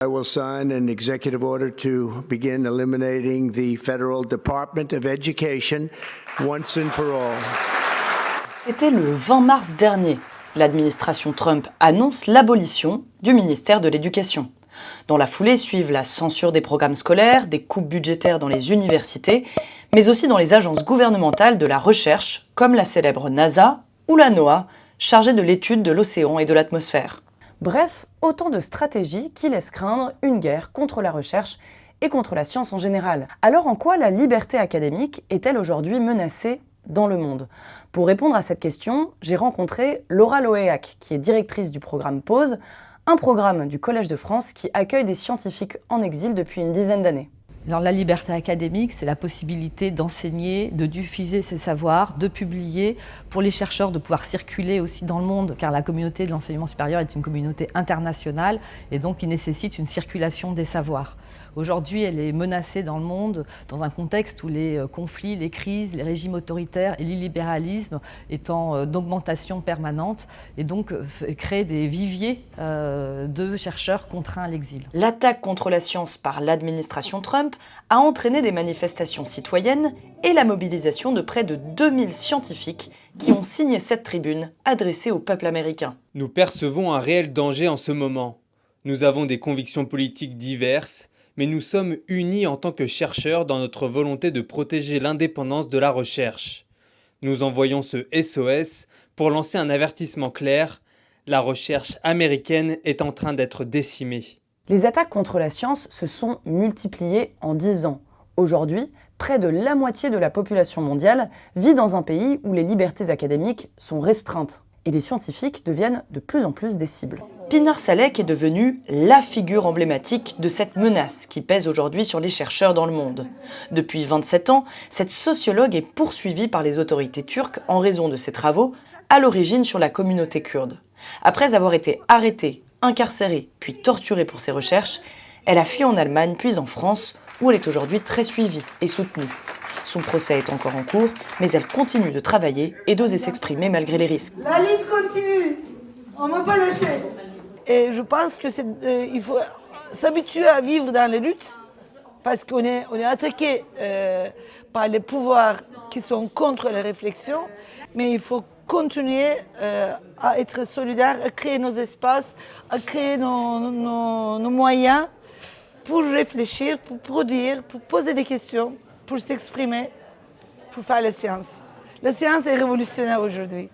I will sign an executive order to begin eliminating the Federal Department of Education once and for all. C'était le 20 mars dernier. L'administration Trump annonce l'abolition du ministère de l'Éducation. Dans la foulée suivent la censure des programmes scolaires, des coupes budgétaires dans les universités, mais aussi dans les agences gouvernementales de la recherche, comme la célèbre NASA ou la NOAA, chargée de l'étude de l'océan et de l'atmosphère. Bref, autant de stratégies qui laissent craindre une guerre contre la recherche et contre la science en général. Alors en quoi la liberté académique est-elle aujourd'hui menacée dans le monde? Pour répondre à cette question, j'ai rencontré Laura Loéac, qui est directrice du programme PAUSE, un programme du Collège de France qui accueille des scientifiques en exil depuis une dizaine d'années. Alors, la liberté académique, c'est la possibilité d'enseigner, de diffuser ses savoirs, de publier, pour les chercheurs de pouvoir circuler aussi dans le monde, car la communauté de l'enseignement supérieur est une communauté internationale et donc il nécessite une circulation des savoirs. Aujourd'hui, elle est menacée dans le monde dans un contexte où les conflits, les crises, les régimes autoritaires et l'illibéralisme étant d'augmentation permanente et donc créent des viviers de chercheurs contraints à l'exil. L'attaque contre la science par l'administration Trump a entraîné des manifestations citoyennes et la mobilisation de près de 2000 scientifiques qui ont signé cette tribune adressée au peuple américain. Nous percevons un réel danger en ce moment. Nous avons des convictions politiques diverses, mais nous sommes unis en tant que chercheurs dans notre volonté de protéger l'indépendance de la recherche. Nous envoyons ce SOS pour lancer un avertissement clair. La recherche américaine est en train d'être décimée. Les attaques contre la science se sont multipliées en 10 ans. Aujourd'hui, près de la moitié de la population mondiale vit dans un pays où les libertés académiques sont restreintes. Et les scientifiques deviennent de plus en plus des cibles. Pinar Salek est devenue la figure emblématique de cette menace qui pèse aujourd'hui sur les chercheurs dans le monde. Depuis 27 ans, cette sociologue est poursuivie par les autorités turques en raison de ses travaux, à l'origine sur la communauté kurde. Après avoir été arrêtée, incarcérée, puis torturée pour ses recherches, elle a fui en Allemagne puis en France, où elle est aujourd'hui très suivie et soutenue. Son procès est encore en cours, mais elle continue de travailler et d'oser s'exprimer malgré les risques. La lutte continue, on ne va pas lâcher. Et je pense que il faut s'habituer à vivre dans les luttes, parce qu'on est attaqué par les pouvoirs qui sont contre les réflexions, mais il faut continuer à être solidaire, à créer nos espaces, à créer nos moyens pour réfléchir, pour produire, pour poser des questions, pour s'exprimer, pour faire la science. La science est révolutionnaire aujourd'hui.